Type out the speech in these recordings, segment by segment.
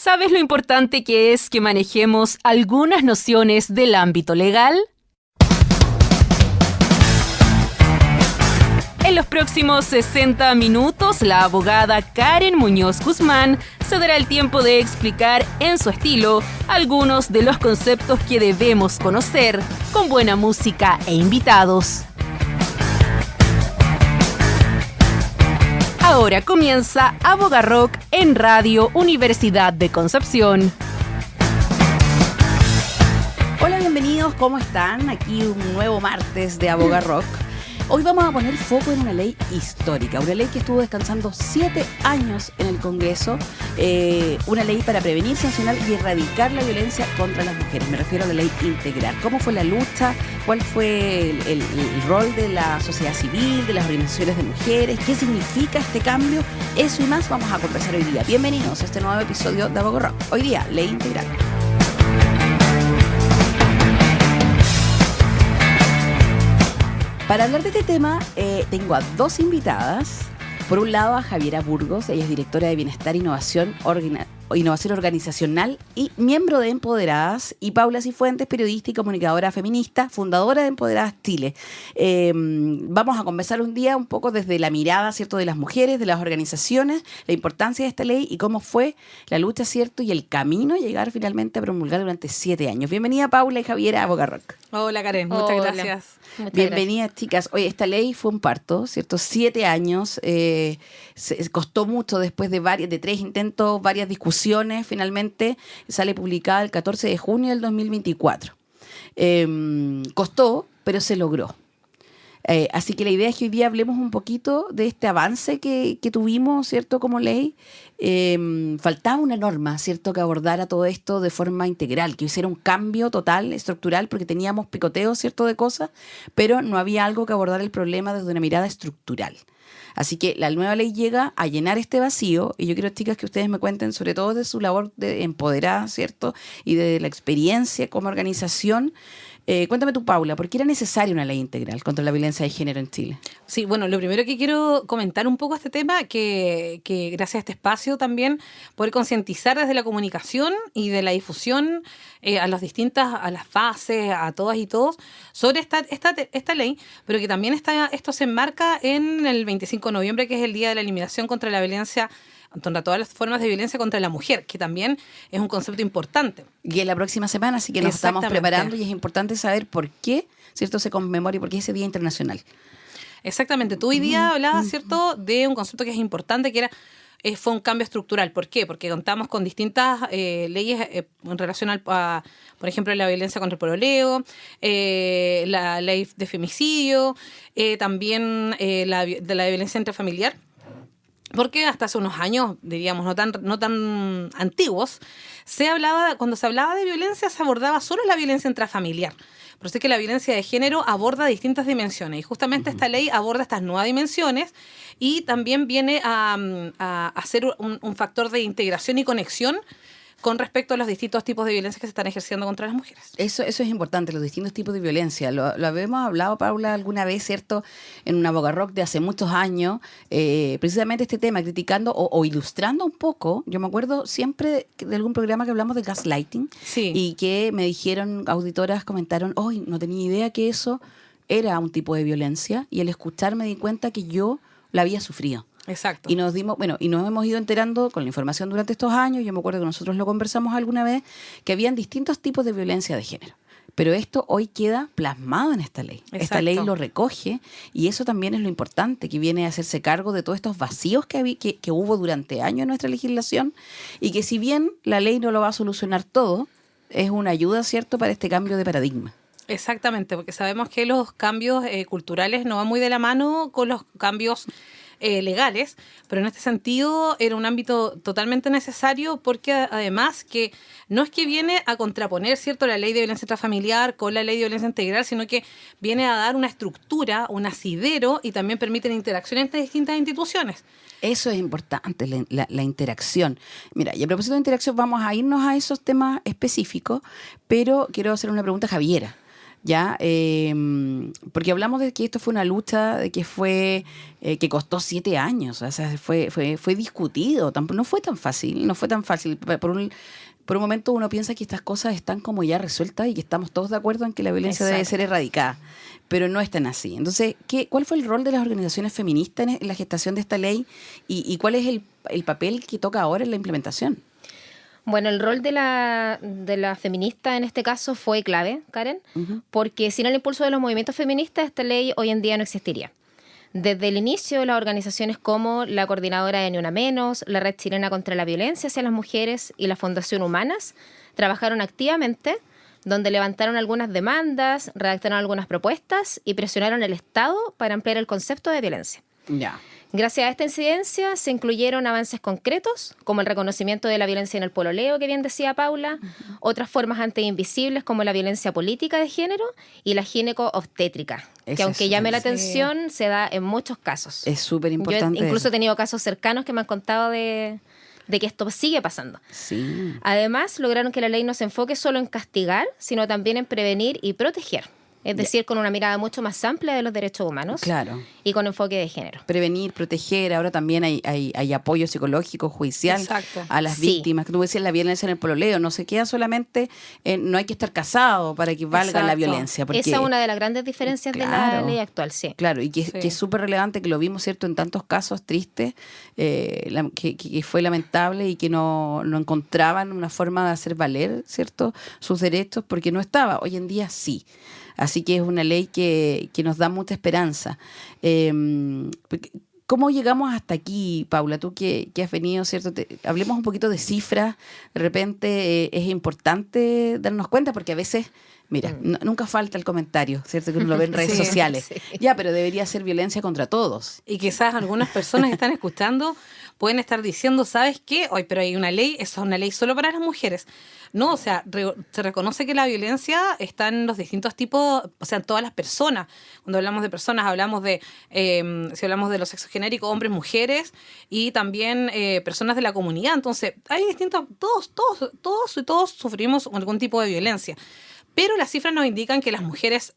¿Sabes lo importante que es que manejemos algunas nociones del ámbito legal? En los próximos 60 minutos, la abogada Karen Muñoz Guzmán se dará el tiempo de explicar en su estilo algunos de los conceptos que debemos conocer, con buena música e invitados. Ahora comienza Aboga Rock en Radio Universidad de Concepción. Hola, bienvenidos, ¿cómo están? Aquí un nuevo martes de Aboga Rock. Hoy vamos a poner foco en una ley histórica, una ley que estuvo descansando 7 años en el Congreso, una ley para prevenir, sancionar y erradicar la violencia contra las mujeres. Me refiero a la ley integral. ¿Cómo fue la lucha? ¿Cuál fue el rol de la sociedad civil, de las organizaciones de mujeres? ¿Qué significa este cambio? Eso y más vamos a conversar hoy día. Bienvenidos a este nuevo episodio de Aboga Rock. Hoy día, ley integral. Para hablar de este tema, tengo a dos invitadas. Por un lado, a Javiera Burgos, ella es directora de Bienestar e Innovación Organizacional y miembro de Empoderadas, y Paula Cifuentes, periodista y comunicadora feminista, fundadora de Empoderadas Chile. Vamos a conversar un día un poco desde la mirada, ¿cierto?, de las mujeres, de las organizaciones, la importancia de esta ley y cómo fue la lucha, ¿cierto?, y el camino a llegar finalmente a promulgar durante 7 años. Bienvenida, Paula y Javiera a Aboga Rock. Hola, Karen, muchas gracias. Bienvenidas, chicas. Oye, esta ley fue un parto, ¿cierto? 7 años, costó mucho después de 3 intentos, varias discusiones. Finalmente sale publicada el 14 de junio del 2024. Costó, pero se logró. Así que la idea es que hoy día hablemos un poquito de este avance que tuvimos, ¿cierto?, como ley. Faltaba una norma, ¿cierto?, que abordara todo esto de forma integral, que hiciera un cambio total, estructural, porque teníamos picoteos, ¿cierto?, de cosas, pero no había algo que abordara el problema desde una mirada estructural. Así que la nueva ley llega a llenar este vacío, y yo quiero, chicas, que ustedes me cuenten sobre todo de su labor de empoderada, ¿cierto?, y de la experiencia como organización. Cuéntame tú, Paula, ¿por qué era necesaria una ley integral contra la violencia de género en Chile? Sí, bueno, lo primero que quiero comentar un poco este tema, que gracias a este espacio también poder concientizar desde la comunicación y de la difusión a las fases, a todas y todos, sobre esta ley, pero que también esto se enmarca en el 25 de noviembre, que es el Día de la Eliminación contra la Violencia, contra todas las formas de violencia contra la mujer, que también es un concepto importante. Y en la próxima semana, así que nos estamos preparando y es importante saber por qué, ¿cierto?, se conmemora y por qué es ese Día Internacional. Exactamente. Tú hoy día hablabas, ¿cierto?, de un concepto que es importante, que fue un cambio estructural. ¿Por qué? Porque contamos con distintas leyes en relación por ejemplo, la violencia contra el pololeo, la ley de femicidio, también de la violencia intrafamiliar. Porque hasta hace unos años, diríamos, no tan antiguos, cuando se hablaba de violencia, se abordaba solo la violencia intrafamiliar. Por eso es que la violencia de género aborda distintas dimensiones. Y justamente esta ley aborda estas nuevas dimensiones y también viene a ser un factor de integración y conexión con respecto a los distintos tipos de violencia que se están ejerciendo contra las mujeres. Eso es importante, los distintos tipos de violencia. Lo habíamos hablado, Paula, alguna vez, ¿cierto?, en una Aboga Rock de hace muchos años, precisamente este tema, criticando o ilustrando un poco. Yo me acuerdo siempre de algún programa que hablamos de gaslighting, sí, y que me dijeron, auditoras comentaron, hoy no tenía idea que eso era un tipo de violencia, y al escuchar me di cuenta que yo la había sufrido. Exacto. Y nos hemos ido enterando con la información durante estos años. Yo me acuerdo que nosotros lo conversamos alguna vez, que habían distintos tipos de violencia de género. Pero esto hoy queda plasmado en esta ley. Exacto. Esta ley lo recoge, y eso también es lo importante, que viene a hacerse cargo de todos estos vacíos que hubo durante años en nuestra legislación, y que si bien la ley no lo va a solucionar todo, es una ayuda, ¿cierto?, para este cambio de paradigma. Exactamente, porque sabemos que los cambios culturales no van muy de la mano con los cambios legales, pero en este sentido era un ámbito totalmente necesario, porque además que no es que viene a contraponer, ¿cierto?, la ley de violencia intrafamiliar con la ley de violencia integral, sino que viene a dar una estructura, un asidero, y también permite la interacción entre distintas instituciones. Eso es importante, la interacción. Mira, y a propósito de interacción, vamos a irnos a esos temas específicos, pero quiero hacer una pregunta a Javiera. ¿ya? Porque hablamos de que esto fue una lucha, de que fue que costó 7 años, o sea, fue discutido, no fue tan fácil, no fue tan fácil. Por un momento uno piensa que estas cosas están como ya resueltas y que estamos todos de acuerdo en que la violencia debe ser erradicada, pero no es tan así. Entonces, ¿cuál fue el rol de las organizaciones feministas en la gestación de esta ley y cuál es el papel que toca ahora en la implementación? Bueno, el rol de la feminista en este caso fue clave, Karen, porque sin el impulso de los movimientos feministas esta ley hoy en día no existiría. Desde el inicio, las organizaciones como la Coordinadora de Ni Una Menos, la Red Chilena contra la Violencia hacia las Mujeres y la Fundación Humanas trabajaron activamente, donde levantaron algunas demandas, redactaron algunas propuestas y presionaron al Estado para ampliar el concepto de violencia. Ya. Gracias a esta incidencia se incluyeron avances concretos, como el reconocimiento de la violencia en el pololeo, que bien decía Paula, otras formas antes invisibles como la violencia política de género y la gineco-obstétrica, que aunque llame la atención, se da en muchos casos. Es súper importante. Yo incluso he tenido casos cercanos que me han contado de que esto sigue pasando. Sí. Además, lograron que la ley no se enfoque solo en castigar, sino también en prevenir y proteger. Es decir, con una mirada mucho más amplia de los derechos humanos. Claro. Y con enfoque de género. Prevenir, proteger, ahora también hay apoyo psicológico, judicial. Exacto. A las víctimas. Que tú decías, la violencia en el pololeo, no se queda solamente, no hay que estar casado para que valga la violencia. Porque, esa es una de las grandes diferencias de la ley actual, sí. Claro, y que es súper relevante, que lo vimos, ¿cierto?, en tantos casos tristes, que fue lamentable y que no encontraban una forma de hacer valer, ¿cierto?, sus derechos, porque no estaba. Hoy en día sí. Así que es una ley que nos da mucha esperanza. ¿Cómo llegamos hasta aquí, Paula? Tú que has venido, ¿cierto? Hablemos un poquito de cifras. De repente es importante darnos cuenta porque a veces, mira, nunca falta el comentario, ¿cierto? Que uno lo ve en redes sociales. Sí. Ya, pero debería ser violencia contra todos. Y quizás algunas personas que están escuchando pueden estar diciendo, ¿sabes qué? Hoy, pero hay una ley, esa es una ley solo para las mujeres. No, o sea, se reconoce que la violencia está en los distintos tipos, o sea, en todas las personas. Cuando hablamos de personas, hablamos de, si hablamos de los sexos genéricos, hombres, mujeres, y también personas de la comunidad. Entonces, hay distintos, todos sufrimos algún tipo de violencia. Pero las cifras nos indican que las mujeres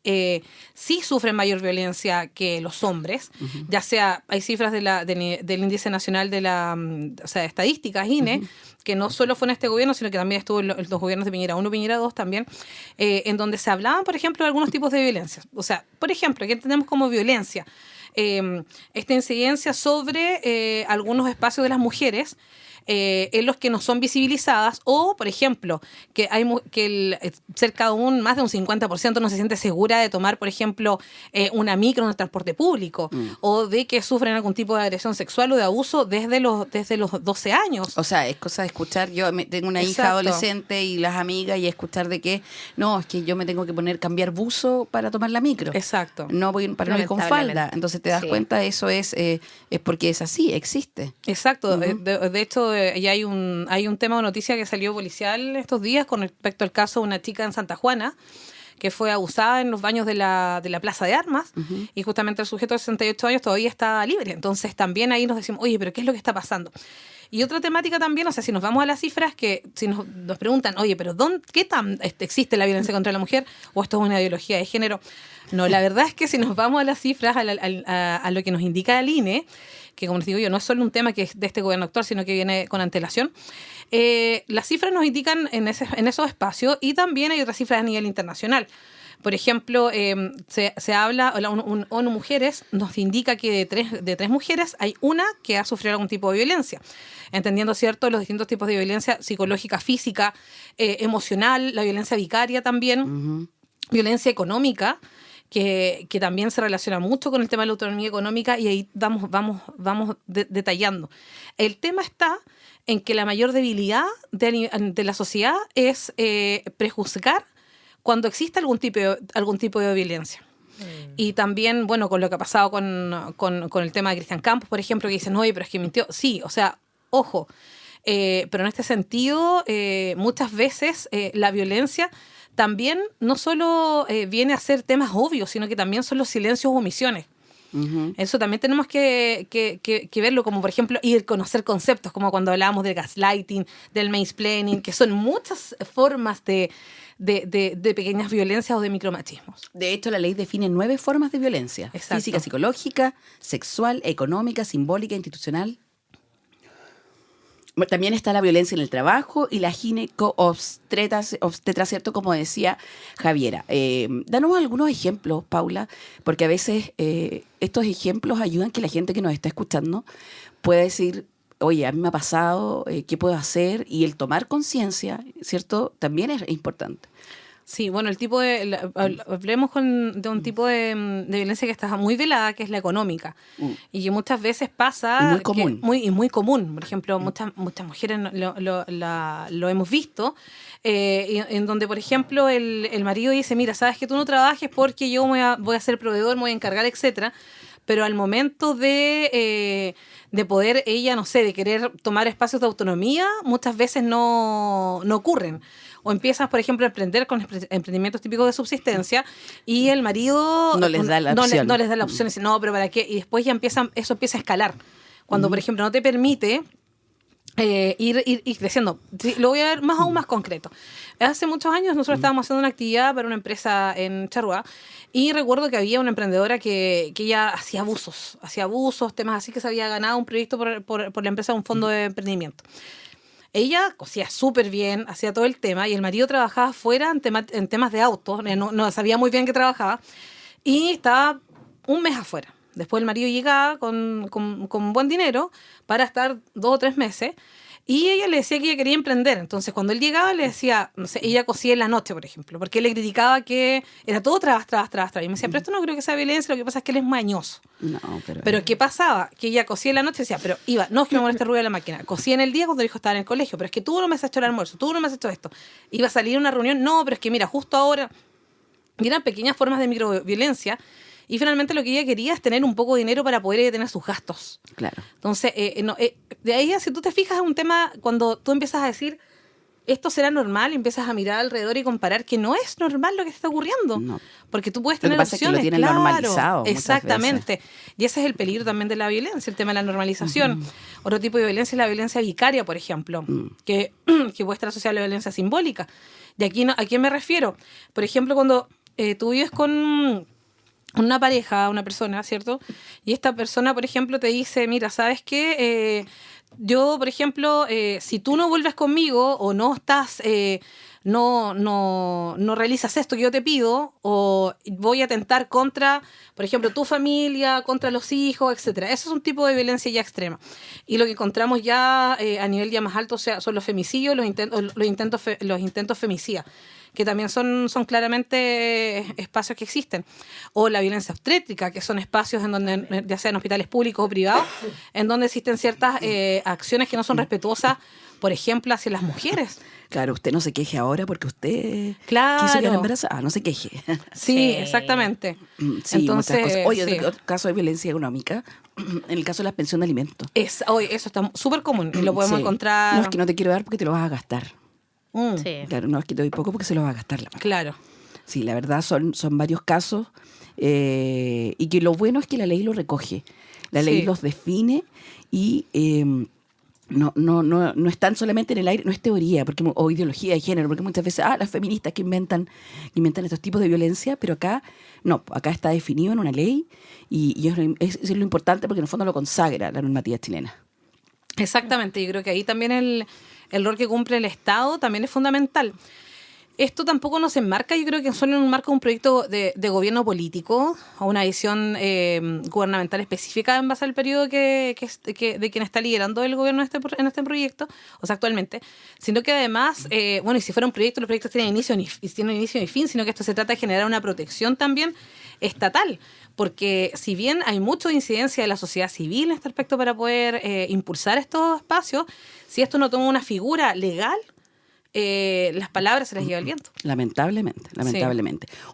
sí sufren mayor violencia que los hombres, ya sea, hay cifras del Índice Nacional de Estadísticas, INE, que no solo fue en este gobierno, sino que también estuvo en los gobiernos de Piñera 1 y Piñera 2 también, en donde se hablaban, por ejemplo, de algunos tipos de violencia. O sea, por ejemplo, ¿qué entendemos como violencia? Esta incidencia sobre algunos espacios de las mujeres, en los que no son visibilizadas, o por ejemplo que cerca de más de un 50% no se siente segura de tomar, por ejemplo, una micro en el transporte público, o de que sufren algún tipo de agresión sexual o de abuso desde los 12 años. O sea, es cosa de escuchar, yo tengo una hija adolescente y las amigas, y escuchar de que no, es que yo me tengo que cambiar buzo para tomar la micro. Exacto. No voy para no ir con falda. Entonces te das cuenta, eso es porque es así, existe. Exacto. De hecho, ya hay un tema de noticia que salió policial estos días con respecto al caso de una chica en Santa Juana que fue abusada en los baños de la Plaza de Armas, y justamente el sujeto de 68 años todavía está libre. Entonces también ahí nos decimos, oye, pero ¿qué es lo que está pasando? Y otra temática también, o sea, si nos vamos a las cifras, que si nos preguntan, oye, pero ¿qué tan existe la violencia contra la mujer? ¿O esto es una ideología de género? No, la verdad es que si nos vamos a las cifras, a lo que nos indica el INE, que como les digo yo, no es solo un tema que es de este gobierno actual, sino que viene con antelación, las cifras nos indican en esos espacios, y también hay otras cifras a nivel internacional. Por ejemplo, se habla, ONU Mujeres nos indica que de tres mujeres hay una que ha sufrido algún tipo de violencia, entendiendo, ¿cierto?, los distintos tipos de violencia psicológica, física, emocional, la violencia vicaria también, violencia económica, que también se relaciona mucho con el tema de la autonomía económica, y ahí vamos detallando. El tema está en que la mayor debilidad de la sociedad es prejuzgar cuando existe algún tipo de violencia. Y también, bueno, con lo que ha pasado con el tema de Cristian Campos, por ejemplo, que dicen, oye, pero es que mintió. Sí, o sea, ojo, pero en este sentido, muchas veces la violencia también no solo viene a ser temas obvios, sino que también son los silencios o omisiones. Eso también tenemos que verlo, como por ejemplo, ir a conocer conceptos, como cuando hablábamos del gaslighting, del mansplaining, que son muchas formas de pequeñas violencias o de micromachismos. De hecho, la ley define 9 formas de violencia. Exacto. Física, psicológica, sexual, económica, simbólica, institucional. También está la violencia en el trabajo y la gineco-obstetra, ¿cierto? Como decía Javiera. Danos algunos ejemplos, Paula, porque a veces estos ejemplos ayudan que la gente que nos está escuchando pueda decir, oye, a mí me ha pasado, ¿qué puedo hacer? Y el tomar conciencia, ¿cierto? También es importante. Sí, bueno, hablemos de un tipo de violencia que está muy velada, que es la económica, y que muchas veces pasa... Y muy común. Muy común. Por ejemplo, muchas mujeres lo hemos visto, en donde, por ejemplo, el marido dice, mira, sabes que tú no trabajes porque yo voy a ser proveedor, me voy a encargar, etcétera. Pero al momento de poder ella, no sé, de querer tomar espacios de autonomía, muchas veces no ocurren. O empiezas, por ejemplo, a emprender con emprendimientos típicos de subsistencia y el marido no les da la opción. No les da la opción. Dice, no, pero ¿para qué? Y después ya eso empieza a escalar. Cuando, por ejemplo, no te permite ir creciendo. Sí, lo voy a ver aún más concreto. Hace muchos años nosotros estábamos haciendo una actividad para una empresa en Charrúa y recuerdo que había una emprendedora que ella hacía abusos, temas así, que se había ganado un proyecto por la empresa, un fondo de emprendimiento. Ella cosía súper bien, hacía todo el tema, y el marido trabajaba afuera en temas de autos, no sabía muy bien que trabajaba, y estaba un mes afuera. Después el marido llegaba con buen dinero para estar 2 o 3 meses, y ella le decía que ella quería emprender. Entonces, cuando él llegaba, le decía, no sé, ella cosía en la noche, por ejemplo, porque él le criticaba que era todo trabas. Y me decía, pero esto no creo que sea violencia, lo que pasa es que él es mañoso. No, pero ¿qué pasaba? Que ella cosía en la noche y decía, pero iba, no es que me moleste el ruido de la máquina. Cosía en el día cuando el hijo estaba en el colegio, pero es que tú no me has hecho el almuerzo, tú no me has hecho esto. Iba a salir a una reunión, no, pero es que mira, justo ahora. Y eran pequeñas formas de microviolencia. Y finalmente lo que ella quería es tener un poco de dinero para poder tener sus gastos. Claro. Entonces, de ahí, si tú te fijas, es un tema cuando tú empiezas a decir, esto será normal, y empiezas a mirar alrededor y comparar que no es normal lo que está ocurriendo. No. Porque tú puedes tener opciones. Es que lo tienen normalizado. Exactamente. Y ese es el peligro también de la violencia, el tema de la normalización. Otro tipo de violencia es la violencia vicaria, por ejemplo, que puede estar asociada a la violencia simbólica. Y aquí, ¿a quién me refiero? Por ejemplo, cuando tú vives con una pareja, una persona, ¿cierto? Y esta persona, por ejemplo, te dice, mira, ¿sabes qué? Yo, por ejemplo, si tú no vuelves conmigo o no estás, no realizas esto que yo te pido, o voy a atentar contra, por ejemplo, tu familia, contra los hijos, etcétera. Eso es un tipo de violencia ya extrema. Y lo que encontramos ya a nivel ya más alto, o sea, son los femicidios, los intentos femicidas, que también son claramente espacios que existen. O la violencia obstétrica, que son espacios en donde, ya sea en hospitales públicos o privados, en donde existen ciertas acciones que no son respetuosas, por ejemplo, hacia las mujeres. Claro, usted no se queje ahora porque usted quiso quedar embarazada, no se queje. Sí, exactamente. Sí, entonces, muchas cosas. Oye, sí. Otro caso de violencia económica, en el caso de la pensión de alimentos. Eso está súper común y lo podemos encontrar. No, es que no te quiero dar porque te lo vas a gastar. Sí. Claro, no, es que te doy poco porque se lo va a gastar la mamá. Claro. Sí, la verdad son varios casos y que lo bueno es que la ley lo recoge. La ley los define y no están solamente en el aire, no es teoría o ideología de género, porque muchas veces, las feministas que inventan estos tipos de violencia, pero acá no, acá está definido en una ley y es lo importante porque en el fondo lo consagra la normativa chilena. Exactamente, yo creo que ahí también el rol que cumple el Estado también es fundamental. Esto tampoco nos enmarca, yo creo que solo en un marco de un proyecto de gobierno político o una visión gubernamental específica en base al periodo de quien está liderando el gobierno en este proyecto, o sea, actualmente, sino que además, y si fuera un proyecto, los proyectos tienen inicio y fin, sino que esto se trata de generar una protección también estatal, porque si bien hay mucha incidencia de la sociedad civil en este aspecto para poder impulsar estos espacios, si esto no toma una figura legal, las palabras se las lleva el viento. Lamentablemente.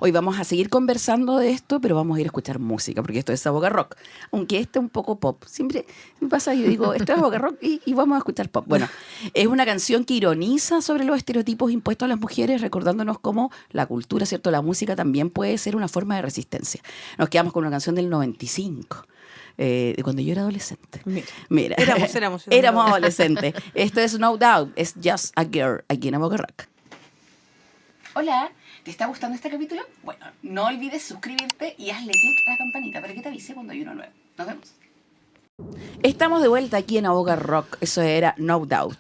Hoy vamos a seguir conversando de esto, pero vamos a ir a escuchar música, porque esto es Aboga Rock. Aunque este es un poco pop. Siempre me pasa, yo digo, esto es Aboga Rock y vamos a escuchar pop. Bueno, es una canción que ironiza sobre los estereotipos impuestos a las mujeres, recordándonos cómo la cultura, ¿cierto? La música también puede ser una forma de resistencia. Nos quedamos con una canción del 95. De cuando yo era adolescente. Mira. Éramos adolescentes. Esto es No Doubt, es Just a Girl, aquí en Aboga Rock. Hola, ¿te está gustando este capítulo? Bueno, no olvides suscribirte y hazle clic a la campanita para que te avise cuando hay uno nuevo. Nos vemos. Estamos de vuelta aquí en Aboga Rock, eso era No Doubt.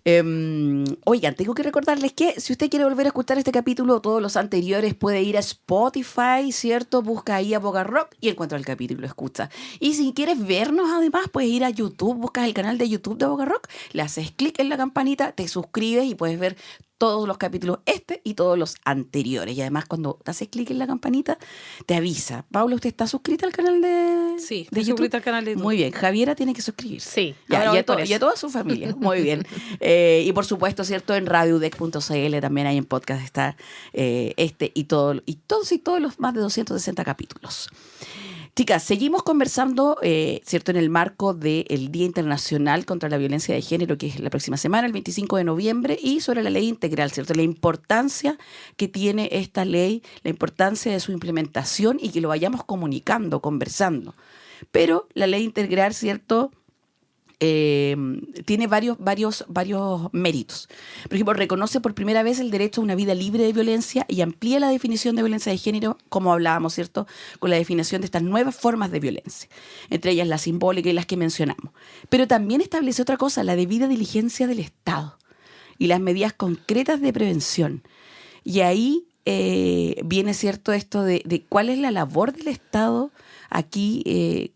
Oigan, tengo que recordarles que si usted quiere volver a escuchar este capítulo o todos los anteriores, puede ir a Spotify, ¿cierto? Busca ahí Aboga Rock y encuentra el capítulo, escucha. Y si quieres vernos además, puedes ir a YouTube, buscas el canal de YouTube de Aboga Rock, le haces clic en la campanita, te suscribes y puedes ver todos los capítulos, este y todos los anteriores. Y además, cuando te haces clic en la campanita, te avisa. Paula, ¿usted está suscrita al canal de Sí, de estoy suscrita al canal de YouTube. Muy bien. Javiera tiene que suscribirse. Sí, Ya, ahora y, voy a por eso. y a toda su familia. Muy bien. Y por supuesto, ¿cierto? En radiodec.cl también hay en podcast está este y todos los más de 260 capítulos. Chicas, seguimos conversando, ¿cierto? En el marco del Día Internacional contra la Violencia de Género, que es la próxima semana, el 25 de noviembre, y sobre la ley integral, ¿cierto? La importancia que tiene esta ley, la importancia de su implementación y que lo vayamos comunicando, conversando. Pero la ley integral, ¿cierto? Tiene varios méritos. Por ejemplo, reconoce por primera vez el derecho a una vida libre de violencia y amplía la definición de violencia de género, como hablábamos, ¿cierto?, con la definición de estas nuevas formas de violencia, entre ellas la simbólica y las que mencionamos. Pero también establece otra cosa, la debida diligencia del Estado y las medidas concretas de prevención. Y ahí viene, ¿cierto?, esto de cuál es la labor del Estado aquí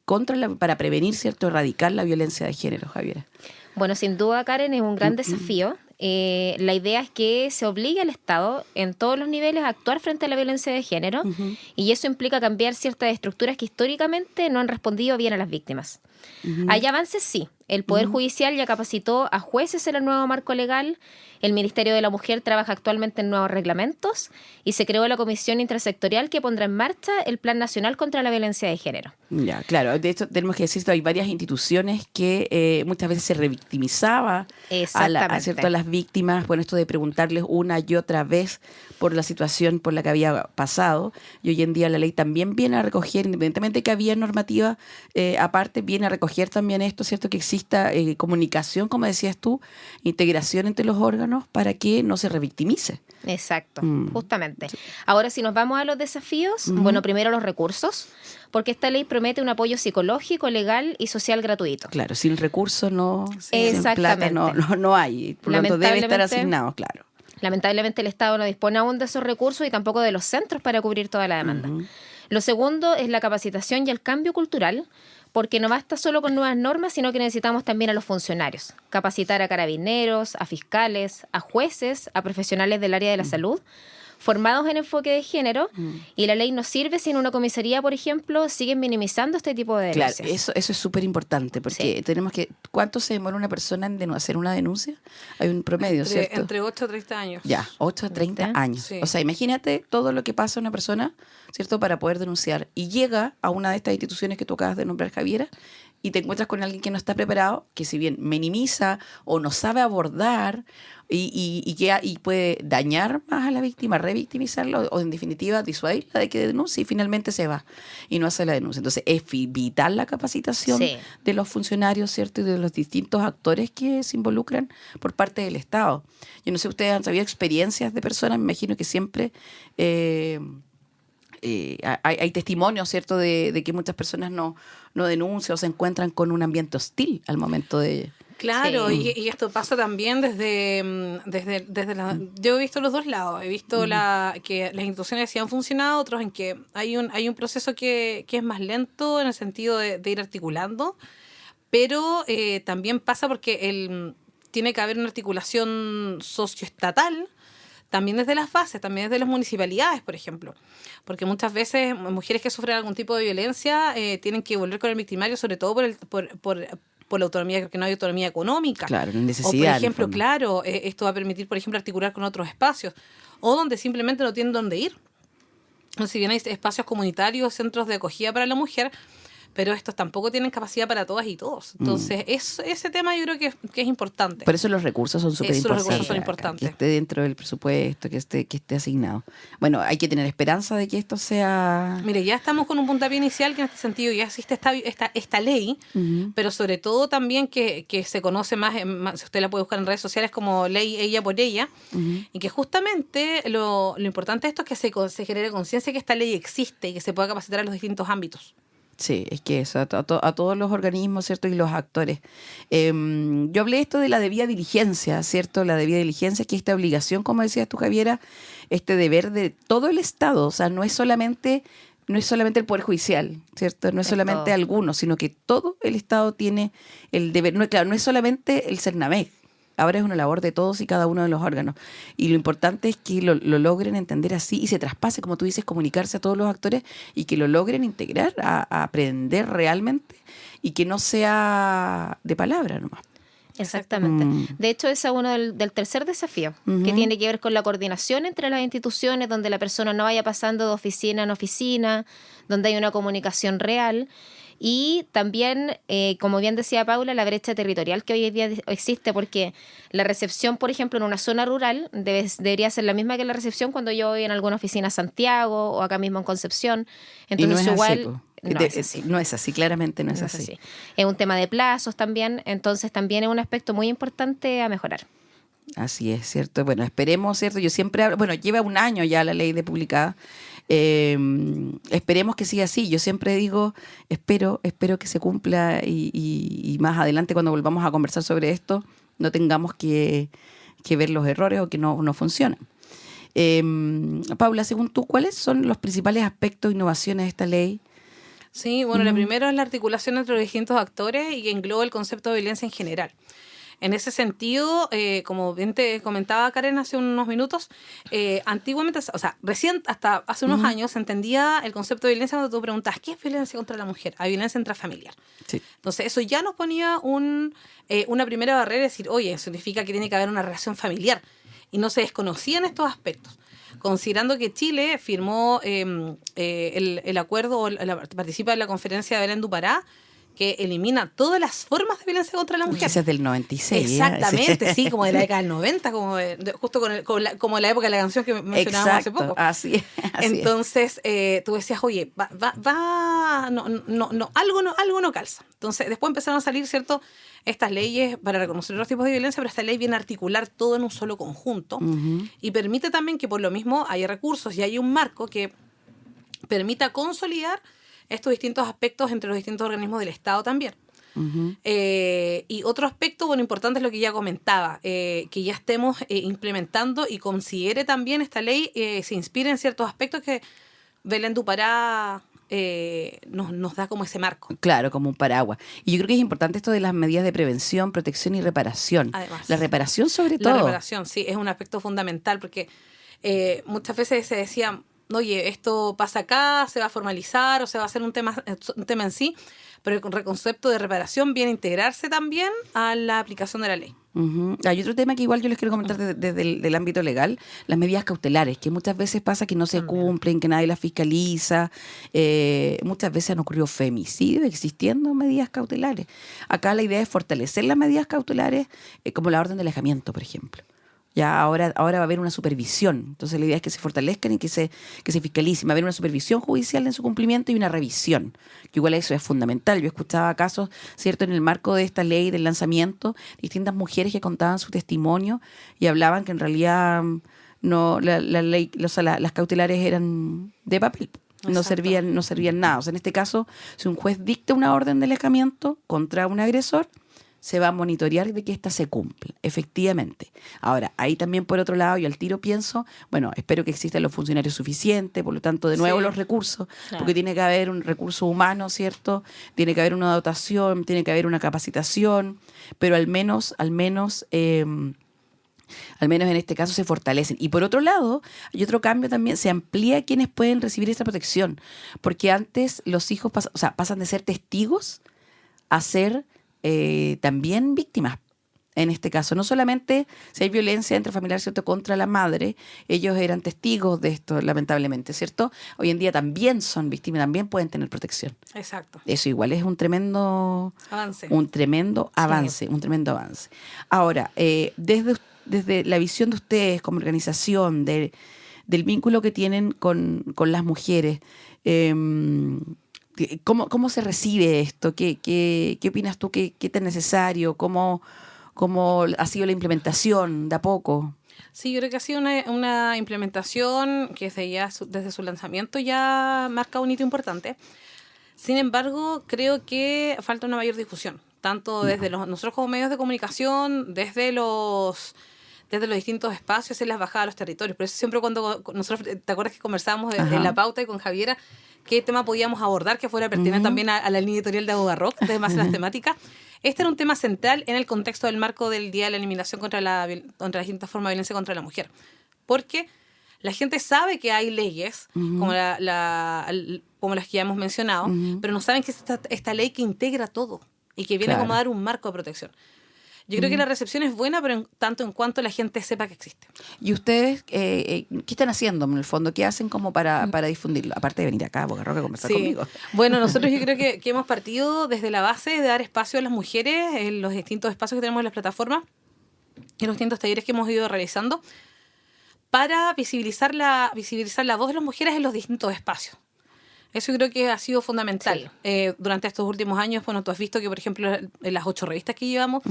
para prevenir, ¿cierto?, erradicar la violencia de género, Javiera. Bueno, sin duda, Karen, es un gran desafío. La idea es que se obligue al Estado en todos los niveles a actuar frente a la violencia de género, y eso implica cambiar ciertas estructuras que históricamente no han respondido bien a las víctimas. Hay avances, sí. El Poder Judicial ya capacitó a jueces en el nuevo marco legal, el Ministerio de la Mujer trabaja actualmente en nuevos reglamentos y se creó la Comisión Intersectorial que pondrá en marcha el Plan Nacional contra la Violencia de Género. Ya, claro. De hecho, tenemos que decir que hay varias instituciones que muchas veces se revictimizaba a las víctimas, bueno, esto de preguntarles una y otra vez por la situación por la que había pasado. Y hoy en día la ley también viene a recoger, independientemente de que había normativa aparte, viene a recoger también esto, ¿cierto? Que exista comunicación, como decías tú, integración entre los órganos para que no se revictimice. Exacto, justamente. Sí. Ahora, si nos vamos a los desafíos, bueno, primero los recursos, porque esta ley promete un apoyo psicológico, legal y social gratuito. Claro, sin recursos sin plata no hay, por lo tanto debe estar asignado, claro. Lamentablemente el Estado no dispone aún de esos recursos y tampoco de los centros para cubrir toda la demanda. Lo segundo es la capacitación y el cambio cultural, porque no basta solo con nuevas normas, sino que necesitamos también a los funcionarios. Capacitar a carabineros, a fiscales, a jueces, a profesionales del área de la salud, formados en enfoque de género, y la ley no sirve si en una comisaría, por ejemplo, siguen minimizando este tipo de denuncias. Claro, eso es súper importante, porque tenemos que... ¿Cuánto se demora una persona en hacer una denuncia? Hay un promedio, ¿cierto? Entre 8 a 30 años. Ya, 8 a 30 años. Sí. O sea, imagínate todo lo que pasa a una persona, ¿cierto?, para poder denunciar. Y llega a una de estas instituciones que tú acabas de nombrar, Javiera, y te encuentras con alguien que no está preparado, que si bien minimiza o no sabe abordar y puede dañar más a la víctima, revictimizarla o en definitiva disuadirla de que denuncie y finalmente se va y no hace la denuncia. Entonces es vital la capacitación de los funcionarios, ¿cierto?, y de los distintos actores que se involucran por parte del Estado. Yo no sé, ustedes han sabido experiencias de personas, me imagino que siempre... hay testimonios, ¿cierto?, de que muchas personas no denuncian o se encuentran con un ambiente hostil al momento de... Claro, y esto pasa también desde yo he visto los dos lados. He visto que las instituciones sí han funcionado, otros en que hay un proceso que es más lento en el sentido de ir articulando, pero también pasa porque tiene que haber una articulación socioestatal, también desde las bases, también desde las municipalidades, por ejemplo. Porque muchas veces mujeres que sufren algún tipo de violencia tienen que volver con el victimario, sobre todo por la autonomía, que no hay autonomía económica. Claro, O, necesidad. por ejemplo, claro, esto va a permitir, por ejemplo, articular con otros espacios, o donde simplemente no tienen dónde ir. Si bien hay espacios comunitarios, centros de acogida para la mujer, pero estos tampoco tienen capacidad para todas y todos. Entonces, ese tema yo creo que es importante. Por eso los recursos son súper Los importantes. recursos son importantes. Que esté dentro del presupuesto, que esté asignado. Bueno, hay que tener esperanza de que esto sea... Mire, ya estamos con un puntapié inicial que en este sentido ya existe esta ley, pero sobre todo también que se conoce más, si usted la puede buscar en redes sociales como ley Ella por Ella, y que justamente lo importante de esto es que se genere conciencia que esta ley existe y que se pueda capacitar en los distintos ámbitos. Sí, es que eso, a todos los organismos, ¿cierto? Y los actores. Yo hablé esto de la debida diligencia, ¿cierto? La debida diligencia, que esta obligación, como decías tú, Javiera, este deber de todo el Estado, o sea, no es solamente el Poder Judicial, ¿cierto? No es solamente todo. algunos, sino que todo el Estado tiene el deber. No, claro, no es solamente el CERNAMEC. Ahora es una labor de todos y cada uno de los órganos. Y lo importante es que lo logren entender así y se traspase, como tú dices, comunicarse a todos los actores y que lo logren integrar, a aprender realmente y que no sea de palabra nomás. Exactamente. De hecho, ese es uno del tercer desafío, que tiene que ver con la coordinación entre las instituciones, donde la persona no vaya pasando de oficina en oficina, donde hay una comunicación real. Y también, como bien decía Paula, la brecha territorial que hoy en día existe, porque la recepción, por ejemplo, en una zona rural debería ser la misma que la recepción cuando yo voy en alguna oficina a Santiago o acá mismo en Concepción. Entonces, y no es igual... así, po. es así. No es así, claramente no es así. Es un tema de plazos también, entonces también es un aspecto muy importante a mejorar. Así es, ¿cierto? Bueno, esperemos, ¿cierto? Yo siempre hablo, bueno, lleva un año ya la ley de publicada. Esperemos que siga así. Yo siempre digo, espero que se cumpla y más adelante cuando volvamos a conversar sobre esto no tengamos que ver los errores o que no funcionan. Paula, según tú, ¿cuáles son los principales aspectos e innovaciones de esta ley? Sí, bueno, lo primero es la articulación entre los distintos actores y que engloba el concepto de violencia en general. En ese sentido, como bien te comentaba Karen hace unos minutos, antiguamente, o sea, recién hasta hace unos años se entendía el concepto de violencia cuando tú preguntas, ¿qué es violencia contra la mujer? Hay violencia intrafamiliar. Sí. Entonces, eso ya nos ponía una primera barrera, es decir, oye, eso significa que tiene que haber una relación familiar. Y no se desconocían estos aspectos. Considerando que Chile firmó el acuerdo, participa en la conferencia de Belén do Pará, que elimina todas las formas de violencia contra la mujer. Ese es del 96. Exactamente, sí, como de la década del 90, justo como la época de la canción que mencionábamos hace poco. Así es. Entonces, tú decías, oye, algo no calza. Entonces, después empezaron a salir, ¿cierto?, estas leyes para reconocer los tipos de violencia, pero esta ley viene a articular todo en un solo conjunto y permite también que por lo mismo haya recursos y haya un marco que permita consolidar estos distintos aspectos entre los distintos organismos del Estado también. Y otro aspecto, bueno, importante es lo que ya comentaba, que ya estemos implementando y considere también esta ley, se inspire en ciertos aspectos que Belén do Pará nos da como ese marco. Claro, como un paraguas. Y yo creo que es importante esto de las medidas de prevención, protección y reparación. Además, la reparación sobre todo. La reparación, sí, es un aspecto fundamental porque muchas veces se decía, oye, esto pasa acá, se va a formalizar o se va a hacer un tema en sí, pero el concepto de reparación viene a integrarse también a la aplicación de la ley. Hay otro tema que igual yo les quiero comentar desde el ámbito legal, las medidas cautelares, que muchas veces pasa que no se cumplen, que nadie las fiscaliza. Muchas veces han ocurrido femicidios existiendo medidas cautelares. Acá la idea es fortalecer las medidas cautelares, como la orden de alejamiento, por ejemplo. Ya ahora va a haber una supervisión. Entonces la idea es que se fortalezcan y que se fiscalicen. Va a haber una supervisión judicial en su cumplimiento y una revisión, que igual eso es fundamental. Yo escuchaba casos, ¿cierto?, en el marco de esta ley del lanzamiento, distintas mujeres que contaban su testimonio y hablaban que en realidad no la ley, o sea, las cautelares eran de papel. No servían nada. O sea, en este caso, si un juez dicta una orden de alejamiento contra un agresor, se va a monitorear de que ésta se cumpla, efectivamente. Ahora, ahí también por otro lado, yo al tiro pienso, bueno, espero que existan los funcionarios suficientes, por lo tanto, de nuevo los recursos, porque tiene que haber un recurso humano, ¿cierto? Tiene que haber una dotación, tiene que haber una capacitación, pero al menos en este caso se fortalecen. Y por otro lado, hay otro cambio también, se amplía quienes pueden recibir esta protección, porque antes los hijos pasan de ser testigos a ser también víctimas. En este caso, no solamente si hay violencia intrafamiliar, ¿cierto?, contra la madre, ellos eran testigos de esto, lamentablemente, ¿cierto? Hoy en día también son víctimas, también pueden tener protección. Exacto. Eso igual es un tremendo Avance. un tremendo avance. Ahora, desde la visión de ustedes como organización, del vínculo que tienen con las mujeres, ¿cómo se recibe esto? ¿Qué opinas tú? ¿Qué tan necesario? ¿Cómo ha sido la implementación de a poco? Sí, yo creo que ha sido una implementación que desde su lanzamiento ya marca un hito importante. Sin embargo, creo que falta una mayor discusión, tanto desde nosotros como medios de comunicación, desde los distintos espacios en las bajadas a los territorios. Por eso siempre cuando nosotros, ¿te acuerdas que conversábamos en la pauta y con Javiera qué tema podíamos abordar que fuera pertinente también a la línea editorial de Aboga Rock, además de las temáticas? Este era un tema central en el contexto del marco del Día de la Eliminación contra las distintas formas de violencia contra la mujer. Porque la gente sabe que hay leyes, como como las que ya hemos mencionado, pero no saben que es esta ley que integra todo y que viene como a dar un marco de protección. Yo creo que la recepción es buena, pero tanto en cuanto la gente sepa que existe. ¿Y ustedes qué están haciendo en el fondo? ¿Qué hacen como para difundirlo? Aparte de venir acá a Boca Roca a conversar conmigo. Bueno, nosotros yo creo que hemos partido desde la base de dar espacio a las mujeres en los distintos espacios que tenemos en las plataformas, en los distintos talleres que hemos ido realizando, para visibilizar la voz de las mujeres en los distintos espacios. Eso creo que ha sido fundamental. Durante estos últimos años, bueno, tú has visto que, por ejemplo, en las 8 revistas que llevamos,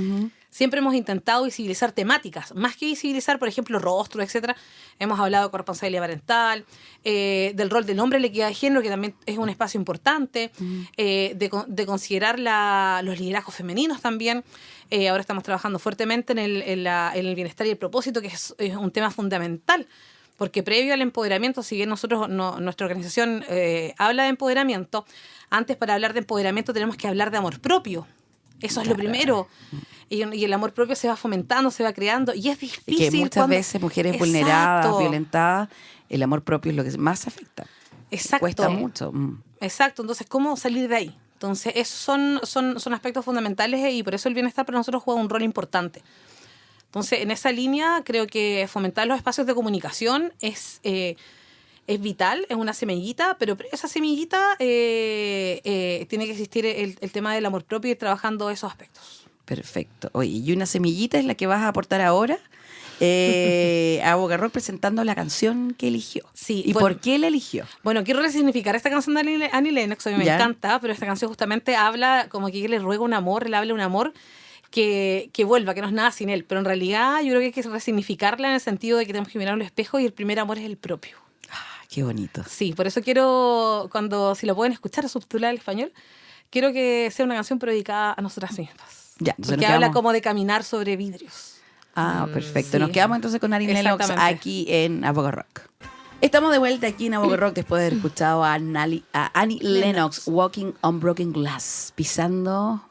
siempre hemos intentado visibilizar temáticas, más que visibilizar, por ejemplo, rostros, etcétera. Hemos hablado de corresponsabilidad parental, del rol del hombre en la equidad de género, que también es un espacio importante, de considerar los liderazgos femeninos también. Ahora estamos trabajando fuertemente en el bienestar y el propósito, que es un tema fundamental. Porque previo al empoderamiento, si bien nuestra organización habla de empoderamiento, antes para hablar de empoderamiento tenemos que hablar de amor propio. Eso es lo primero. Y el amor propio se va fomentando, se va creando. Y es difícil. Y que muchas veces mujeres vulneradas, violentadas, el amor propio es lo que más afecta. Exacto. Cuesta mucho. Exacto. Entonces, ¿cómo salir de ahí? Entonces, esos son aspectos fundamentales y por eso el bienestar para nosotros juega un rol importante. Entonces, en esa línea, creo que fomentar los espacios de comunicación es vital, es una semillita, pero esa semillita tiene que existir el tema del amor propio y ir trabajando esos aspectos. Perfecto. Oye, y una semillita es la que vas a aportar ahora a Boca Rock presentando la canción que eligió. Sí, ¿Y por qué la eligió? Bueno, quiero resignificar esta canción de Annie Lennox, a mí me encanta, pero esta canción justamente habla como que le ruega un amor, le habla un amor que vuelva, que no es nada sin él. Pero en realidad yo creo que hay que resignificarla en el sentido de que tenemos que mirar al espejo y el primer amor es el propio. Ah, qué bonito. Sí, por eso quiero, si lo pueden escuchar subtitular al español, quiero que sea una canción dedicada a nosotras mismas. Ya, porque habla como de caminar sobre vidrios. Ah, perfecto. Sí. Nos quedamos entonces con Annie Lennox aquí en Aboga Rock. Estamos de vuelta aquí en Aboga Rock después de haber escuchado a Annie Lennox, Walking on Broken Glass, pisando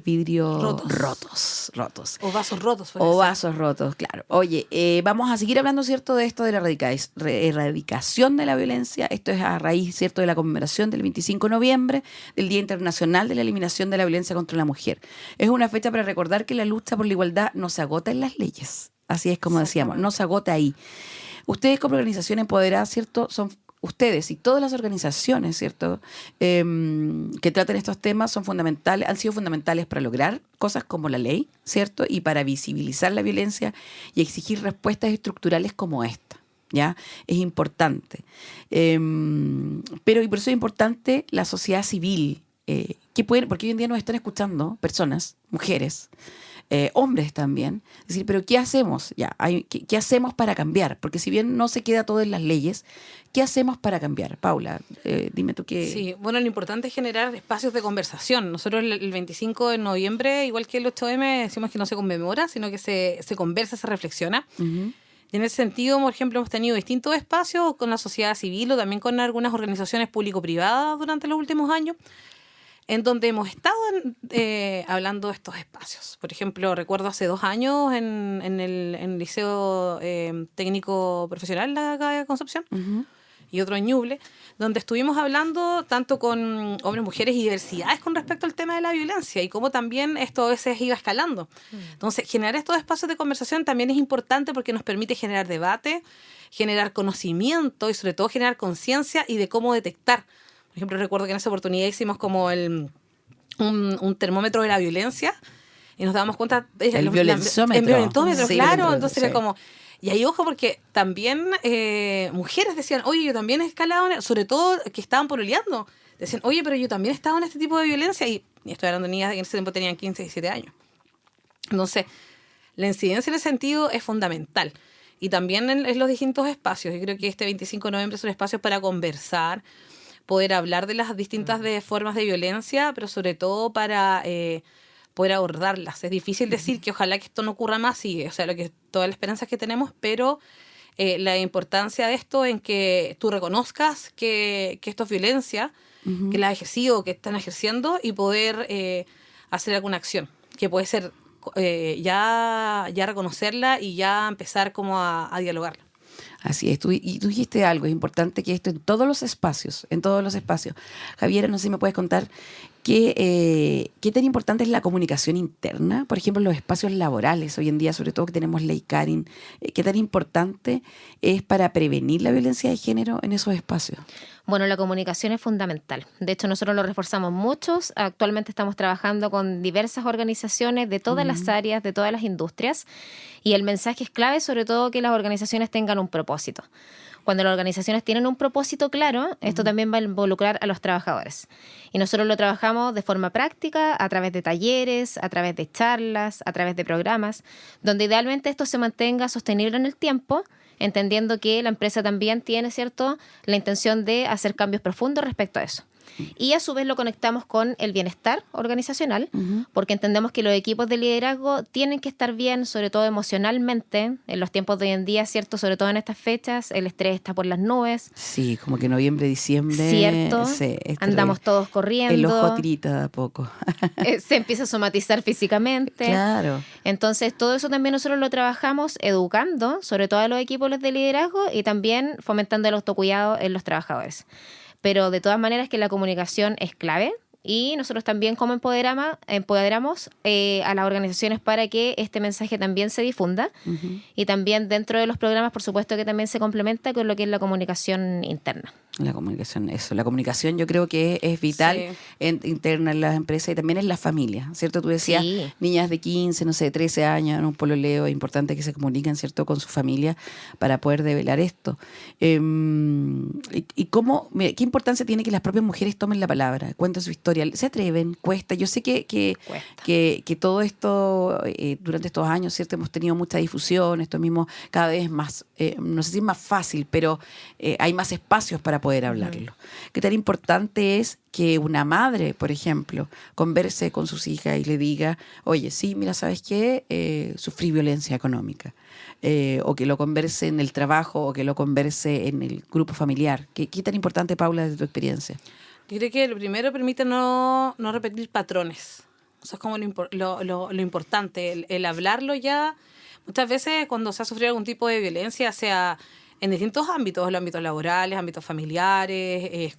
vidrios rotos. O vasos rotos. O vasos rotos, claro. Oye, vamos a seguir hablando, ¿cierto?, de esto de la erradicación de la violencia. Esto es a raíz, ¿cierto?, de la conmemoración del 25 de noviembre, del Día Internacional de la Eliminación de la Violencia contra la Mujer. Es una fecha para recordar que la lucha por la igualdad no se agota en las leyes. Así es como decíamos, no se agota ahí. Ustedes como organización empoderada, ¿cierto?, son ustedes y todas las organizaciones, ¿cierto?, que traten estos temas son fundamentales, han sido fundamentales para lograr cosas como la ley, ¿cierto?, y para visibilizar la violencia y exigir respuestas estructurales como esta, ¿ya? Es importante. Pero y por eso es importante la sociedad civil, porque hoy en día nos están escuchando personas, mujeres, hombres también, decir, pero ¿qué hacemos? ¿Qué hacemos para cambiar? Porque si bien no se queda todo en las leyes, ¿qué hacemos para cambiar? Paula, dime tú qué... Sí, bueno, lo importante es generar espacios de conversación. Nosotros el 25 de noviembre, igual que el 8M, decimos que no se conmemora, sino que se conversa, se reflexiona. Uh-huh. Y en ese sentido, por ejemplo, hemos tenido distintos espacios con la sociedad civil o también con algunas organizaciones público-privadas durante los últimos años, en donde hemos estado hablando de estos espacios. Por ejemplo, recuerdo hace 2 años en el Liceo Técnico Profesional de acá de Concepción, Uh-huh. y otro en Ñuble, donde estuvimos hablando tanto con hombres, mujeres y diversidades con respecto al tema de la violencia y cómo también esto a veces iba escalando. Entonces, generar estos espacios de conversación también es importante porque nos permite generar debate, generar conocimiento y sobre todo generar conciencia y de cómo detectar. Por ejemplo, recuerdo que en esa oportunidad hicimos como un termómetro de la violencia y nos dábamos cuenta... El violenzómetro. El violentómetro, Sí, claro. el Entonces sí. era como... Y ahí, ojo, porque también mujeres decían, oye, yo también he escalado, sobre todo que estaban pololeando. Decían, oye, pero yo también he estado en este tipo de violencia. Y estoy hablando de niñas que en ese tiempo tenían 15, 17 años. Entonces, la incidencia en ese sentido es fundamental. Y también en los distintos espacios. Yo creo que este 25 de noviembre son espacios para conversar, poder hablar de las distintas formas de violencia, pero sobre todo para... poder abordarlas. Es difícil decir que ojalá que esto no ocurra más, y, o sea, todas las esperanzas que tenemos, pero la importancia de esto en que tú reconozcas que esto es violencia, que la has ejercido, que están ejerciendo, y poder hacer alguna acción, que puede ser ya reconocerla y ya empezar como a dialogarla. Así es, y tú dijiste algo, es importante que esto en todos los espacios, Javiera, no sé si me puedes contar qué tan importante es la comunicación interna, por ejemplo, en los espacios laborales hoy en día, sobre todo que tenemos ley Karin, qué tan importante es para prevenir la violencia de género en esos espacios. Bueno, la comunicación es fundamental. De hecho, nosotros lo reforzamos muchos. Actualmente estamos trabajando con diversas organizaciones de todas las áreas, de todas las industrias. Y el mensaje es clave, sobre todo que las organizaciones tengan un propósito. Cuando las organizaciones tienen un propósito claro, esto también va a involucrar a los trabajadores. Y nosotros lo trabajamos de forma práctica, a través de talleres, a través de charlas, a través de programas, donde idealmente esto se mantenga sostenible en el tiempo, entendiendo que la empresa también tiene, ¿cierto?, la intención de hacer cambios profundos respecto a eso. Y a su vez lo conectamos con el bienestar organizacional, porque entendemos que los equipos de liderazgo tienen que estar bien, sobre todo emocionalmente, en los tiempos de hoy en día, ¿cierto? Sobre todo en estas fechas, el estrés está por las nubes. Sí, como que noviembre, diciembre. ¿Cierto? Sí, andamos todos corriendo. El ojo tirita de a poco. Se empieza a somatizar físicamente. Claro. Entonces, todo eso también nosotros lo trabajamos educando, sobre todo a los equipos de liderazgo, y también fomentando el autocuidado en los trabajadores. Pero de todas maneras que la comunicación es clave, y nosotros también como empoderamos a las organizaciones para que este mensaje también se difunda. Y también dentro de los programas, por supuesto que también se complementa con lo que es la comunicación interna. La comunicación yo creo que es vital, sí, interna en las empresas y también en las familias, ¿cierto? Tú decías, sí, niñas de 15, no sé, 13 años, en un pololeo, es importante que se comuniquen, ¿cierto?, con su familia para poder develar esto. ¿Y qué importancia tiene que las propias mujeres tomen la palabra, cuenten su historia? ¿Se atreven? ¿Cuesta? Yo sé que todo esto, durante estos años, ¿cierto?, hemos tenido mucha difusión, esto mismo cada vez más, no sé si es más fácil, pero hay más espacios para poder hablarlo. ¿Qué tan importante es que una madre, por ejemplo, converse con sus hijas y le diga, oye, sí, mira, ¿sabes qué? Sufrí violencia económica. O que lo converse en el trabajo, o que lo converse en el grupo familiar. ¿Qué tan importante, Paula, de tu experiencia? Yo creo que lo primero permite no repetir patrones. Eso es como lo importante, el hablarlo ya. Muchas veces cuando se ha sufrido algún tipo de violencia, sea en distintos ámbitos, los ámbitos laborales, ámbitos familiares,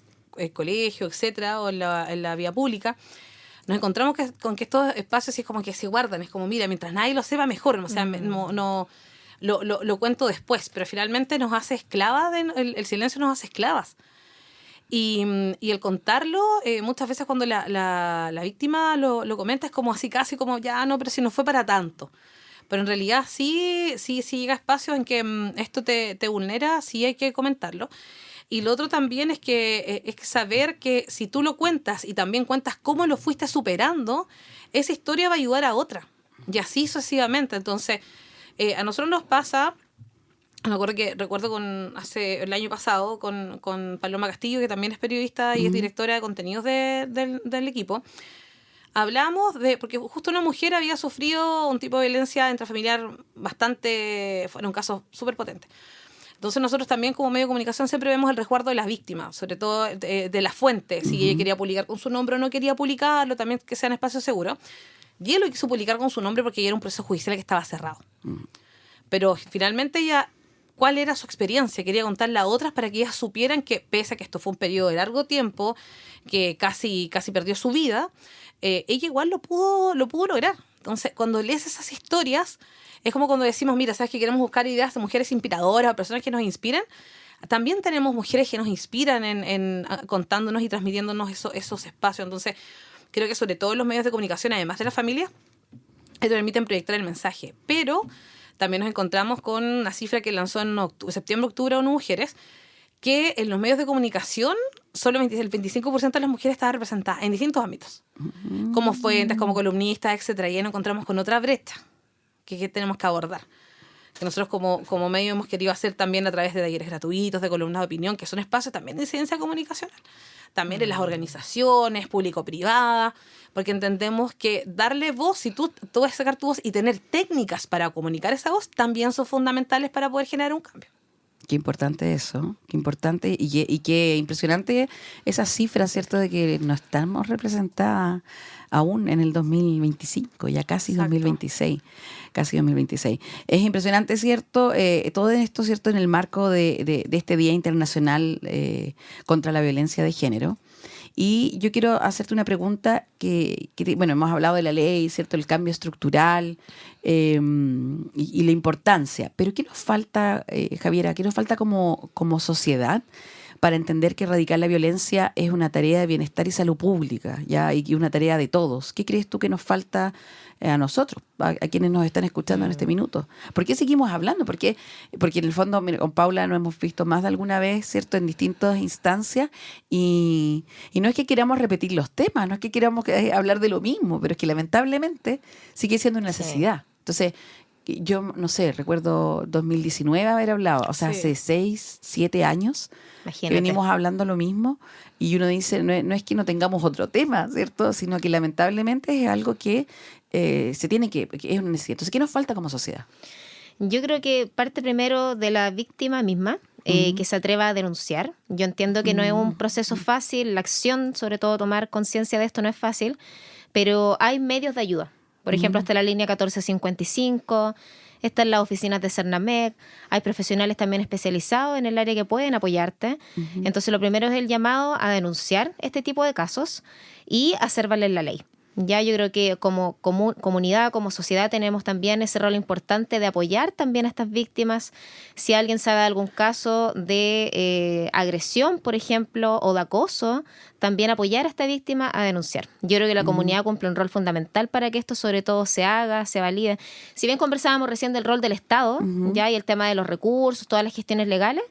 colegio, etcétera, o en la vía pública, nos encontramos con que estos espacios es como que se guardan, es como, mira, mientras nadie lo sepa, mejor, o sea, lo cuento después, pero finalmente nos hace esclavas, el silencio nos hace esclavas. Y el contarlo, muchas veces cuando la víctima lo comenta, es como así, casi como, ya no, pero si no fue para tanto. Pero en realidad sí llega a espacios en que esto te vulnera, sí hay que comentarlo. Y lo otro también es que saber que si tú lo cuentas y también cuentas cómo lo fuiste superando, esa historia va a ayudar a otra. Y así sucesivamente. Entonces, a nosotros nos pasa, recuerdo el año pasado con Paloma Castillo, que también es periodista y es directora de contenidos del equipo. Hablamos porque justo una mujer había sufrido un tipo de violencia intrafamiliar fueron casos súper potentes. Entonces nosotros también como medio de comunicación siempre vemos el resguardo de las víctimas, sobre todo de las fuentes, si ella quería publicar con su nombre o no quería publicarlo, también que sea en espacio seguro. Y él lo quiso publicar con su nombre porque ya era un proceso judicial que estaba cerrado. Pero finalmente ella cuál era su experiencia, quería contarle a otras para que ellas supieran que, pese a que esto fue un periodo de largo tiempo, que casi perdió su vida, ella igual lo pudo lograr. Entonces, cuando lees esas historias, es como cuando decimos, mira, ¿sabes que queremos buscar ideas de mujeres inspiradoras o personas que nos inspiren? También tenemos mujeres que nos inspiran en contándonos y transmitiéndonos esos espacios. Entonces, creo que sobre todo en los medios de comunicación, además de la familia, te permiten proyectar el mensaje. Pero también nos encontramos con una cifra que lanzó en septiembre-octubre ONU Mujeres, que en los medios de comunicación solo el 25% de las mujeres estaban representadas en distintos ámbitos, como fuentes, como columnistas, etcétera. Y ahí nos encontramos con otra brecha que tenemos que abordar, que nosotros como medio hemos querido hacer también a través de talleres gratuitos, de columnas de opinión, que son espacios también de ciencia comunicacional, también en las organizaciones público-privadas, porque entendemos que darle voz, y tú puedes sacar tu voz y tener técnicas para comunicar esa voz, también son fundamentales para poder generar un cambio. Qué importante eso, qué importante y qué impresionante esa cifra, ¿cierto?, de que no estamos representadas aún en el 2025, ya casi. Exacto. 2026, casi 2026. Es impresionante, ¿cierto?, todo esto, ¿cierto?, en el marco de este Día Internacional contra la Violencia de Género. Y yo quiero hacerte una pregunta bueno, hemos hablado de la ley, ¿cierto?, el cambio estructural y la importancia. Pero ¿qué nos falta, Javiera? ¿Qué nos falta como sociedad para entender que erradicar la violencia es una tarea de bienestar y salud pública, ¿ya? Y una tarea de todos? ¿Qué crees tú que nos falta a nosotros, a quienes nos están escuchando en este minuto? ¿Por qué seguimos hablando? Porque en el fondo, mira, con Paula nos hemos visto más de alguna vez, ¿cierto?, en distintas instancias, y no es que queramos repetir los temas, no es que queramos hablar de lo mismo, pero es que lamentablemente sigue siendo una necesidad. Sí. Entonces, yo no sé, recuerdo 2019 haber hablado, o sea, sí, hace 6, 7 años. Imagínate. Que venimos hablando lo mismo, y uno dice, no es que no tengamos otro tema, ¿cierto?, sino que lamentablemente es algo que se tiene que es una necesidad. Entonces, ¿qué nos falta como sociedad? Yo creo que parte primero de la víctima misma, que se atreva a denunciar. Yo entiendo que no es un proceso fácil, la acción, sobre todo tomar conciencia de esto, no es fácil, pero hay medios de ayuda. Por ejemplo, está la línea 1455, están las oficinas de Cernamec, hay profesionales también especializados en el área que pueden apoyarte. Entonces, lo primero es el llamado a denunciar este tipo de casos y hacer valer la ley. Ya yo creo que como comunidad, como sociedad, tenemos también ese rol importante de apoyar también a estas víctimas. Si alguien sabe de algún caso de agresión, por ejemplo, o de acoso, también apoyar a esta víctima a denunciar. Yo creo que la comunidad cumple un rol fundamental para que esto sobre todo se haga, se valide. Si bien conversábamos recién del rol del Estado, ya, y el tema de los recursos, todas las gestiones legales,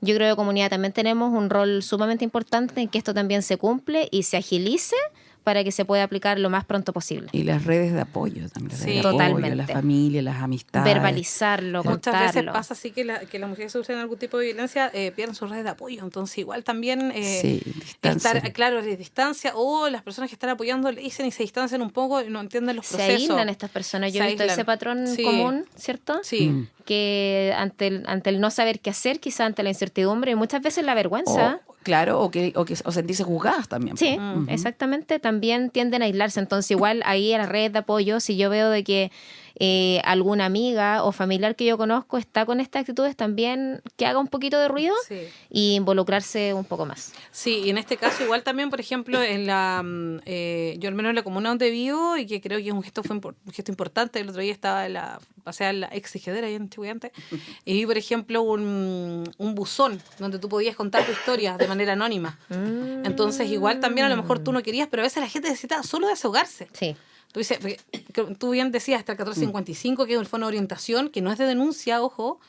yo creo que comunidad también tenemos un rol sumamente importante en que esto también se cumple y se agilice para que se pueda aplicar lo más pronto posible. Y las redes de apoyo también. Sí, totalmente. La familia, las amistades. Verbalizarlo, contarlo. Muchas veces pasa así que las mujeres que sufren algún tipo de violencia pierden sus redes de apoyo. Entonces, igual también estar, claro, de distancia, o las personas que están apoyando le dicen y se distancian un poco y no entienden los procesos. Se aíslan estas personas. Yo he visto ese patrón común, ¿cierto? Sí. Que ante el no saber qué hacer, quizá ante la incertidumbre y muchas veces la vergüenza. Claro, o sentirse juzgadas también. Sí, exactamente, también tienden a aislarse. Entonces, igual ahí a las redes de apoyo, si yo veo de que alguna amiga o familiar que yo conozco está con estas actitudes, también que haga un poquito de ruido y involucrarse un poco más. Sí, y en este caso igual también, por ejemplo, en yo al menos en la comuna donde vivo, y que creo que es un gesto importante, el otro día estaba pasé a la ex Tijedera ahí en Chihuayante, y vi, por ejemplo, un buzón donde tú podías contar tu historia de manera anónima. Entonces, igual también a lo mejor tú no querías, pero a veces la gente necesita solo desahogarse. Sí. Tú bien decías, hasta el 1455, que es el fondo de orientación, que no es de denuncia, ojo,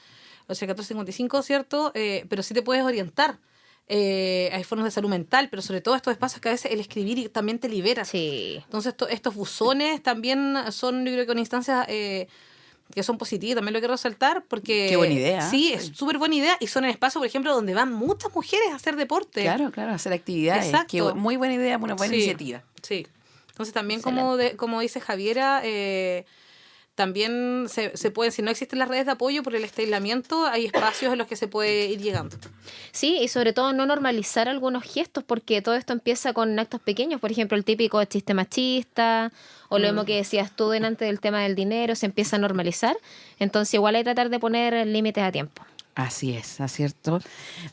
o sea, 1455, ¿cierto? Pero sí te puedes orientar. Hay fondos de salud mental, pero sobre todo estos espacios que a veces el escribir también te libera. Sí. Entonces, estos buzones también son, yo creo que una instancia que son positivas, también lo quiero resaltar, porque... Qué buena idea. Sí, es súper buena idea, y son en espacios, por ejemplo, donde van muchas mujeres a hacer deporte. Claro, a hacer actividades. Exacto. Muy buena idea, una buena iniciativa. Sí. Entonces también, como dice Javiera, también se pueden, si no existen las redes de apoyo por el aislamiento, hay espacios en los que se puede ir llegando. Sí, y sobre todo no normalizar algunos gestos, porque todo esto empieza con actos pequeños, por ejemplo, el típico chiste machista, o lo mismo que decías tú delante del tema del dinero, se empieza a normalizar. Entonces igual hay que tratar de poner límites a tiempo. Así es, ¿cierto?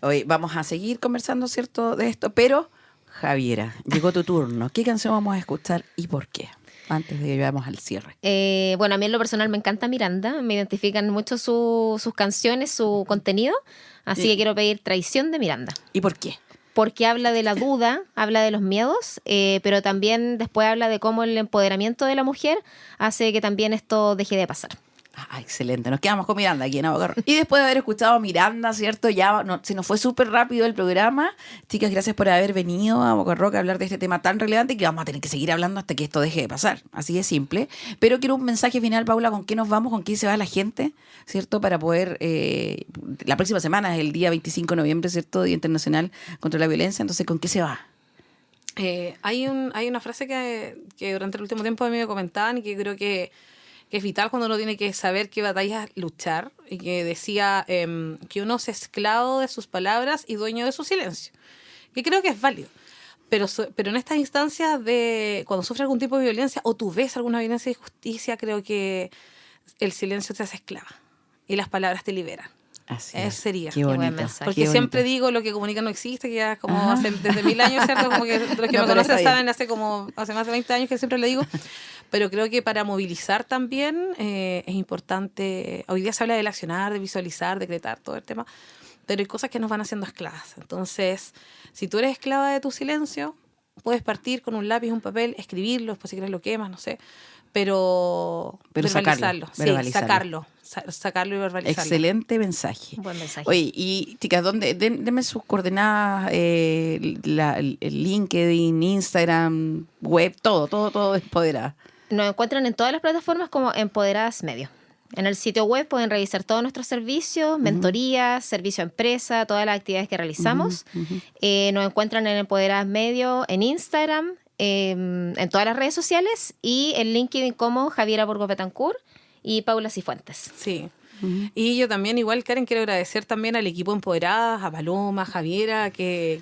Hoy vamos a seguir conversando, ¿cierto?, de esto, pero Javiera, llegó tu turno. ¿Qué canción vamos a escuchar y por qué? Antes de que vayamos al cierre. Bueno, a mí en lo personal me encanta Miranda, me identifican mucho sus canciones, su contenido, así que quiero pedir Traición de Miranda. ¿Y por qué? Porque habla de la duda, habla de los miedos, pero también después habla de cómo el empoderamiento de la mujer hace que también esto deje de pasar. Ah, excelente, nos quedamos con Miranda aquí en Abogarro. Y después de haber escuchado a Miranda, ¿cierto? Ya se nos fue súper rápido el programa. Chicas, gracias por haber venido a Boca Rock a hablar de este tema tan relevante que vamos a tener que seguir hablando hasta que esto deje de pasar. Así de simple. Pero quiero un mensaje final, Paula, ¿con qué nos vamos? ¿Con qué se va la gente? ¿Cierto? Para poder... la próxima semana es el día 25 de noviembre, ¿cierto? Día Internacional contra la Violencia. Entonces, ¿con qué se va? Hay una frase que durante el último tiempo a mí me comentaban y que creo que es vital cuando uno tiene que saber qué batallas luchar, y que decía que uno es esclavo de sus palabras y dueño de su silencio, que creo que es válido, pero en estas instancias de cuando sufres algún tipo de violencia o tú ves alguna violencia y justicia, creo que el silencio te hace esclava y las palabras te liberan. Así Eso es. sería. Qué bonito. mensaje. Porque Qué siempre bonito. digo lo que comunica no existe, que ya como desde 1000 años, ¿cierto? Como que los que No, me pero conocen está saben hace más de 20 años que siempre le digo. Pero creo que para movilizar también es importante. Hoy día se habla del accionar, de visualizar, decretar, todo el tema. Pero hay cosas que nos van haciendo esclavas. Entonces, si tú eres esclava de tu silencio, puedes partir con un lápiz, un papel, escribirlo, después si quieres lo quemas, no sé. Pero verbalizarlo. verbalizarlo. Sacarlo y verbalizarlo. Excelente mensaje. Buen mensaje. Oye, y chicas, denme sus coordenadas, el LinkedIn, Instagram, web, todo Empoderada. Nos encuentran en todas las plataformas como Empoderadas Medio. En el sitio web pueden revisar todos nuestros servicios, mentorías, servicio a empresa, todas las actividades que realizamos. Nos encuentran en Empoderadas Medio, en Instagram, en todas las redes sociales y en LinkedIn como Javiera Burgos Betancourt y Paula Cifuentes. Sí. Y yo también, igual, Karen, quiero agradecer también al equipo Empoderadas, a Paloma, a Javiera, que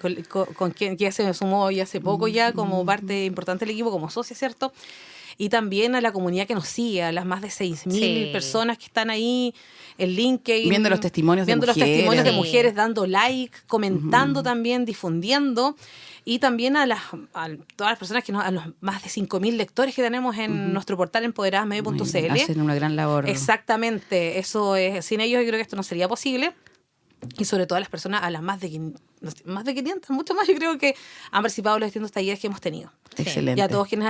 con quien ya se me sumó ya hace poco ya como parte importante del equipo, como socia, ¿cierto? Y también a la comunidad que nos sigue, a las más de 6.000 personas que están ahí en LinkedIn. Viendo los testimonios de mujeres. Viendo los testimonios de Sí. mujeres, dando like, comentando también, difundiendo. Y también a todas las personas, a los más de 5.000 lectores que tenemos en nuestro portal empoderadasmedio.cl. Hacen una gran labor. Exactamente, eso es. Sin ellos yo creo que esto no sería posible. Y sobre todo a las personas, a las más de 500, mucho más, yo creo que han participado en los distintos talleres que hemos tenido. Excelente. Y a todos quienes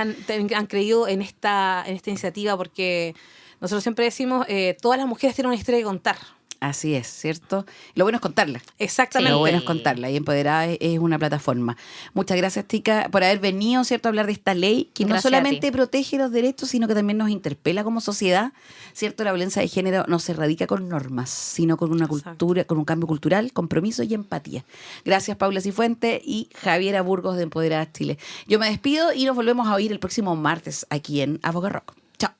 han creído en esta iniciativa, porque nosotros siempre decimos, todas las mujeres tienen una historia que contar. Así es, ¿cierto? Lo bueno es contarla. Exactamente. Lo bueno es contarla, y Empoderada es una plataforma. Muchas gracias, Tica, por haber venido, ¿cierto?, a hablar de esta ley que no Gracias a solamente ti. protege los derechos, sino que también nos interpela como sociedad, ¿cierto? La violencia de género no se erradica con normas, sino con una cultura, con un cambio cultural, compromiso y empatía. Gracias, Paula Cifuentes y Javiera Burgos de Empoderadas Chile. Yo me despido y nos volvemos a oír el próximo martes aquí en Aboga Rock. Chao.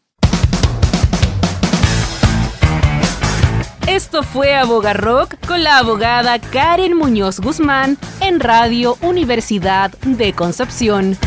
Esto fue Aboga Rock con la abogada Karen Muñoz Guzmán en Radio Universidad de Concepción.